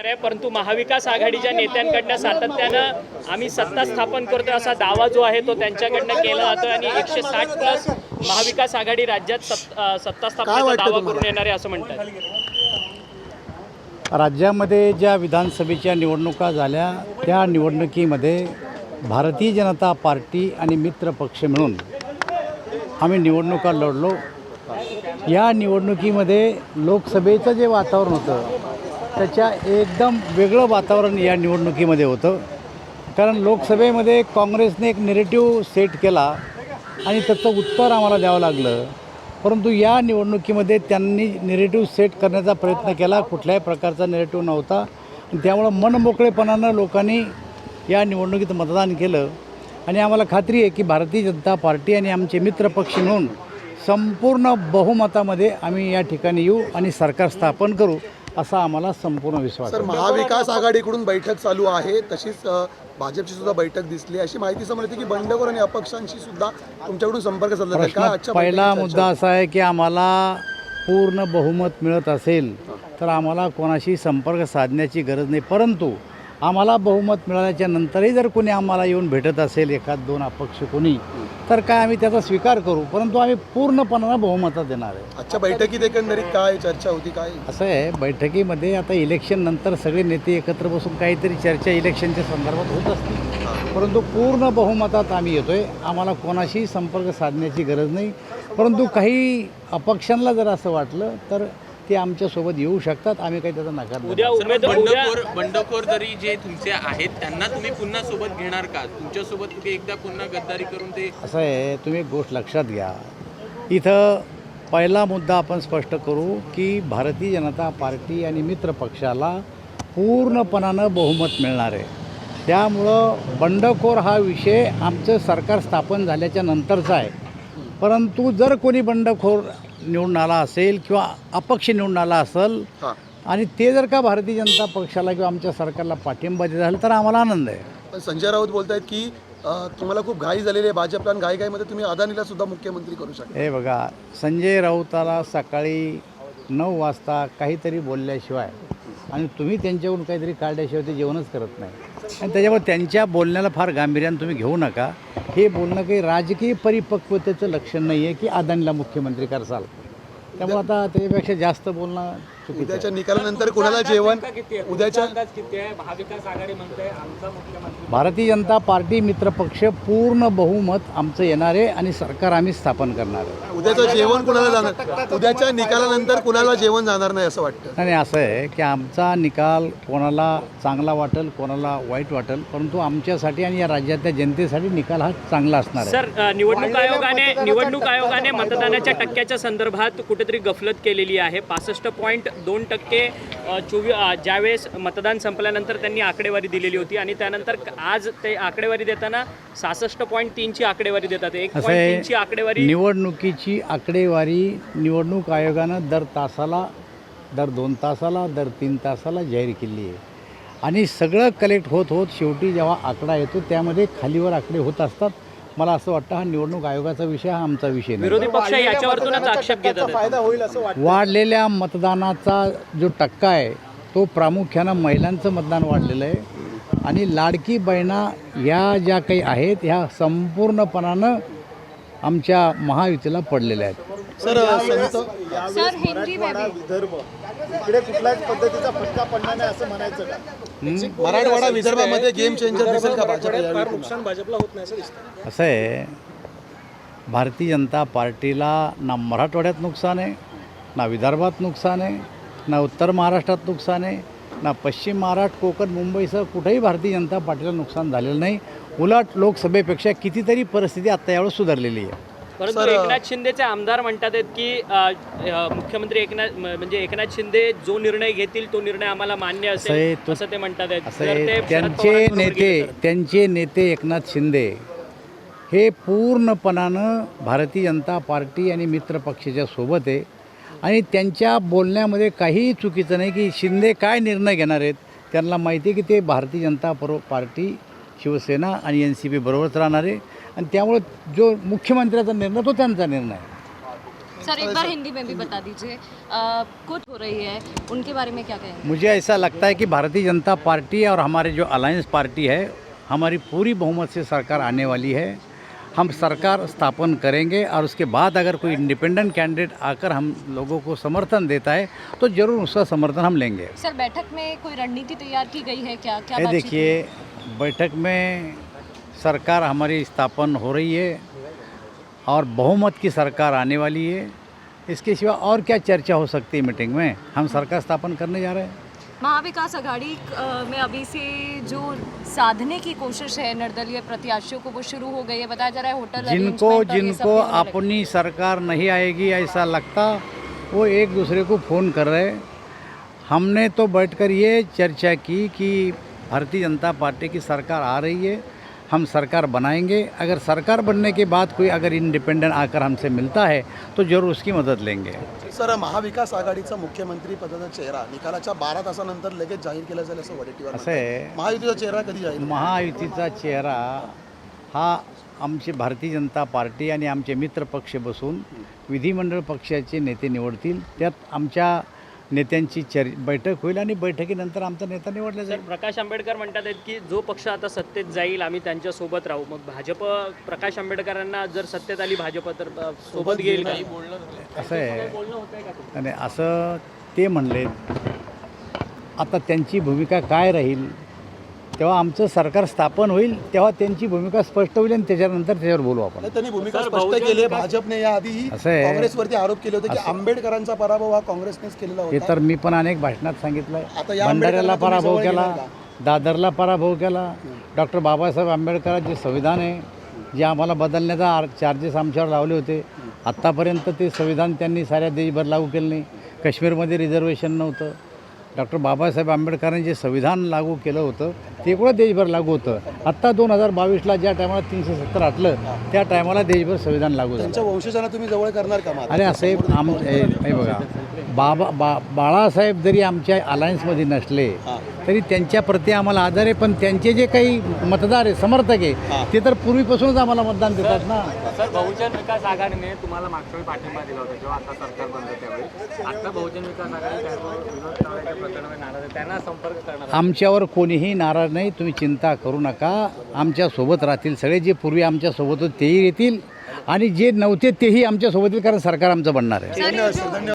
आहे, परंतु महाविकास आघाडीच्या नेत्यांकडनं सातत्यानं आम्ही सत्ता स्थापन करतोय असा दावा जो आहे तो त्यांच्याकडनं केला जातो आणि 160 प्लस महाविकास आघाडी राज्यात सत्ता स्थापनेचा दावा करून येणार आहे असं म्हणतात. राज्यामध्ये ज्या विधानसभेच्या निवडणुका झाल्या त्या निवडणुकीमध्ये भारतीय जनता पार्टी आणि मित्र पक्ष मिळून आम्ही निवडणुका लढलो. या निवडणुकीमध्ये लोकसभेचं जे वातावरण होतं त्याच्या एकदम वेगळं वातावरण या निवडणुकीमध्ये होतं. कारण लोकसभेमध्ये काँग्रेसने एक नेरेटिव्ह सेट केला आणि त्याचं उत्तर आम्हाला द्यावं लागलं. परंतु या निवडणुकीमध्ये त्यांनी नेरेटिव्ह सेट करण्याचा प्रयत्न केला, कुठल्याही प्रकारचा नेरेटिव्ह नव्हता. त्यामुळं मनमोकळेपणानं लोकांनी या निवडणुकीत मतदान केलं आणि आम्हाला खात्री आहे की भारतीय जनता पार्टी आणि आमचे मित्रपक्ष मिळून संपूर्ण बहुमतामध्ये आम्ही या ठिकाणी येऊ आणि सरकार स्थापन करू असा आम्हाला संपूर्ण विश्वास आहे. सर, महाविकास आघाडीकडून बैठक चालू आहे, तशीच भाजपची सुद्धा बैठक दिसली. अशी माहिती समोर येते की बंडखोर आणि अपक्षांशी सुद्धा तुमच्याकडून संपर्क साधला आहे. पहिला मुद्दा असा आहे की आम्हाला पूर्ण बहुमत मिळत असेल तर आम्हाला कोणाशी संपर्क साधण्याची गरज नाही. परंतु आम्हाला बहुमत मिळाल्याच्या नंतरही जर कोणी आम्हाला येऊन भेटत असेल, एखाद दोन अपक्ष कोणी, तर काय आम्ही त्याचा स्वीकार करू. परंतु आम्ही पूर्णपणानं बहुमतात देणार आहे. आजच्या बैठकीत एकंदरीत काय चर्चा होती? काय असं आहे, बैठकीमध्ये आता इलेक्शन नंतर सगळे नेते एकत्र बसून काहीतरी चर्चा इलेक्शनच्या संदर्भात होत असते. परंतु पूर्ण बहुमतात आम्ही येतो आहे. आम्हाला कोणाशी संपर्क साधण्याची गरज नाही. परंतु काही अपक्षांना जर असं वाटलं तर ते आमच्यासोबत येऊ शकतात. आम्ही काही त्याचा नकार बंडखोर जरी जे तुमचे आहेत त्यांना तुम्ही पुन्हा सोबत घेणार का? तुमच्यासोबत तुम्ही एकदा पुन्हा गद्दारी करून ते असं आहे, तुम्ही एक गोष्ट लक्षात घ्या. इथं पहिला मुद्दा आपण स्पष्ट करू की भारतीय जनता पार्टी आणि मित्र पक्षाला पूर्णपणानं बहुमत मिळणार आहे. त्यामुळं बंडखोर हा विषय आमचं सरकार स्थापन झाल्याच्या नंतरचा आहे. परंतु जर कोणी बंडखोर निवडून आला असेल किंवा अपक्ष निवडून आला असेल आणि ते जर का भारतीय जनता पक्षाला किंवा आमच्या सरकारला पाठिंबा देत झालं तर आम्हाला आनंद आहे. पण संजय राऊत बोलत आहेत की तुम्हाला खूप घाई झालेली आहे भाजपला आणि घाईमध्ये तुम्ही अदानीला सुद्धा मुख्यमंत्री करू शकता. हे बघा, संजय राऊताला सकाळी 9 वाजता काहीतरी बोलल्याशिवाय आणि तुम्ही त्यांच्याकडून काहीतरी काढल्याशिवाय ते जेवणच करत नाही. आणि त्याच्यामुळे त्यांच्या बोलण्याला फार गांभीर्यानं तुम्ही घेऊ नका. हे बोलणं काही राजकीय परिपक्वतेचं लक्षण नाही आहे की अदानीला मुख्यमंत्री करसाल. त्यामुळे आता त्याच्यापेक्षा जास्त बोलणं चुकीचं. उद्याच्या निकालानंतर कुणाला जेवण? उद्याच्या भारतीय जनता पार्टी मित्रपक्ष पूर्ण बहुमत आमचं येणार आहे आणि सरकार आम्ही स्थापन करणार आहे. उद्याचं जेवण कुणाला जाणार? उद्याच्या निकालानंतर कुणाला जेवण जाणार नाही असं वाटतं? आणि असं आहे की आमचा निकाल कोणाला चांगला वाटेल, कोणाला वाईट वाटेल, परंतु आमच्यासाठी आणि या राज्यातल्या जनतेसाठी निकाल हा चांगला असणार आहे. सर, निवडणूक आयोगाने मतदानाच्या टक्क्याच्या संदर्भात कुठेतरी गफलत केलेली आहे. 65.2% ज्यावेळेस मतदान संपल्यानंतर त्यांनी आकडेवारी दिलेली होती आणि त्यानंतर आज ते आकडेवारी देताना 66.3ची आकडेवारी देतात. 1.3ची आकडेवारी. निवडणुकीची आकडेवारी निवडणूक आयोगानं दर तासाला, दर 2 तासाला, दर 3 तासाला जाहीर केली आहे आणि सगळं कलेक्ट होत शेवटी जेव्हा आकडा येतो त्यामध्ये खालीवर आकडे होत असतात. मला असं वाटतं हा निवडणूक आयोगाचा विषय, हा आमचा विषय नाही. विरोधी पक्ष याच्यावरतूनच आक्षेप घेतात. फायदा होईल असं वाटतं. वाढलेल्या मतदानाचा जो टक्का आहे तो प्रामुख्यानं महिलांचं मतदान वाढलेलं आहे आणि लाडकी बहिणा ह्या ज्या काही आहेत ह्या संपूर्णपणानं आमच्या महायुतीला पडलेल्या आहेत. सर, विदर्भ इकडे कुठल्याच पद्धतीचा फटका पडणार नाही असं म्हणायचं का? मराठवाडा विदर्भामध्ये गेम चेंजर दिसेल का भाजपला? नुकसान भाजपला होत नाही असं दिसतं. असं आहे, भारतीय जनता पार्टीला ना मराठवाड्यात नुकसान आहे, ना विदर्भात नुकसान आहे, ना उत्तर महाराष्ट्रात नुकसान आहे, ना पश्चिम महाराष्ट्र, कोकण, मुंबईसह कुठेही भारतीय जनता पार्टीला नुकसान झालेलं नाही. उलट लोकसभेपेक्षा कितीतरी परिस्थिती आत्ता यावेळेस सुधारलेली आहे. परंतु एकनाथ शिंदेचे आमदार म्हणतात आहेत की मुख्यमंत्री एकनाथ शिंदे जो निर्णय घेतील तो निर्णय आम्हाला मान्य असेल असं ते म्हणतात आहेत. त्यांचे नेते एकनाथ शिंदे हे पूर्णपणानं भारतीय जनता पार्टी आणि मित्र पक्षाच्या सोबत आहे आणि त्यांच्या बोलण्यामध्ये काहीही चुकीचं नाही की शिंदे काय निर्णय घेणार आहेत. त्यांना माहिती आहे की ते भारतीय जनता पार्टी, शिवसेना आणि NCP बरोबरच राहणार आहे आणि त्यामुळे जो मुख्यमंत्र्याचा निर्णय तो त्यांचा निर्णय आहे. सर एक बार हिंदी में भी बता दीजिए, कुछ हो रही है उनके बारे में क्या कहेंगे? मुझे ऐसा लगता है कि भारतीय जनता पार्टी और हमारे जो अलायंस पार्टी है, हमारी पूरी बहुमत से सरकार आने वाली है। हम सरकार स्थापन करेंगे और उसके बाद अगर कोई इंडिपेंडेंट कैंडिडेट आकर हम लोगों को समर्थन देता है तो ज़रूर उसका समर्थन हम लेंगे। सर बैठक में कोई रणनीति तैयार की गई है क्या? क्या ये बातचीत देखिए, बैठक में सरकार हमारी स्थापन हो रही है और बहुमत की सरकार आने वाली है। इसके सिवा और क्या चर्चा हो सकती है मीटिंग में? हम सरकार स्थापन करने जा रहे हैं। महाविकास आघाड़ी में अभी से जो साधने की कोशिश है निर्दलीय प्रत्याशियों को, वो शुरू हो गई है। बताया जा रहा है होटल जिनको arrangement और ये सब जिनको भी होने लगे। अपनी सरकार नहीं आएगी ऐसा लगता, वो एक दूसरे को फ़ोन कर रहे। हमने तो बैठकर ये चर्चा की कि भारतीय जनता पार्टी की सरकार आ रही है, हम सरकार बनाएंगे। अगर सरकार बनने के बाद कोई अगर इंडिपेंडेंट आकर हमसे मिलता है तो जरूर उसकी मदत लेंगे। सर, महाविकास आघाडीचा मुख्यमंत्री पदाचा चेहरा निकालाच्या 12 तासानंतर लगेच जाहीर केला जाईल असं वडेट्टीवार असं आहे, महायुतीचा चेहरा कधी जाहीर? महायुतीचा चेहरा हा आमची भारतीय जनता पार्टी आणि आमचे मित्र पक्ष बसून विधिमंडळ पक्षाचे नेते निवडतील। त्यात आमच्या नेत्यांची बैठक होईल आणि बैठकीनंतर आमचा नेता निवडला सर जाईल। प्रकाश आंबेडकर म्हणतात आहेत की जो पक्ष आता सत्तेत जाईल आम्ही त्यांच्या सोबत राहू। मग भाजप प्रकाश आंबेडकरांना जर सत्तेत आली भाजप तर सोबत घेईल का? असं आहे आणि असं ते म्हणले, आता त्यांची भूमिका काय राहील तेव्हा आमचं सरकार स्थापन होईल तेव्हा त्यांची भूमिका स्पष्ट होईल आणि त्याच्यानंतर त्याच्यावर बोलू आपण। नाही, त्यांनी भूमिका स्पष्ट केली आहे। भाजपने याआधीही असं आहे. काँग्रेसवरती आरोप केले होते की आंबेडकरांचा पराभव हा काँग्रेसनेच केलेला हे होता। तर मी पण अनेक भाषणात सांगितलं आता या भंडाऱ्याला आंबेडकरांना पराभव तुम्ही जवळ केला, घेणार दादरला पराभव केला, डॉक्टर बाबासाहेब आंबेडकर जे संविधान आहे जे आम्हाला बदलण्याचा चार्जेस आमच्यावर लावले होते, आत्तापर्यंत ते संविधान त्यांनी साऱ्या देशभर लागू केलं नाही। काश्मीरमध्ये रिझर्वेशन नव्हतं। डॉक्टर बाबासाहेब आंबेडकरांनी जे संविधान लागू केलं होतं ते कुठं देशभर लागू होतं? आत्ता 2022ला ज्या टायमाला 370 हटलं त्या टायमाला देशभर संविधान लागू झालं। त्यांच्या वंशजांना तुम्ही जवळ करणार का? अरे असे हे बघा, बाळासाहेब जरी आमच्या अलायन्समध्ये नसले तरी त्यांच्याप्रती आम्हाला आदर आहे, पण त्यांचे जे काही मतदार आहे, समर्थक आहे, ते तर पूर्वीपासूनच आम्हाला मतदान देतात ना। सर बहुजन विकास आघाडीने तुम्हाला मागच्या वेळी पाठिंबा दिला होता जेव्हा आता सरकार बनलं त्यावेळी, आता बहुजन विकास आघाडी विनोद तावडेच्या प्रकरणावर नाराज आहे, त्यांना संपर्क करणार? आमच्यावर कोणीही नाराज नाही, तुम्ही चिंता करू नका। आमच्यासोबत राहतील सगळे, जे पूर्वी आमच्यासोबत होते तेही येतील आणि जे नव्हते तेही आमच्यासोबत येतील, कारण सरकार आमचं बनणार आहे। धन्यवाद सर, धन्यवाद।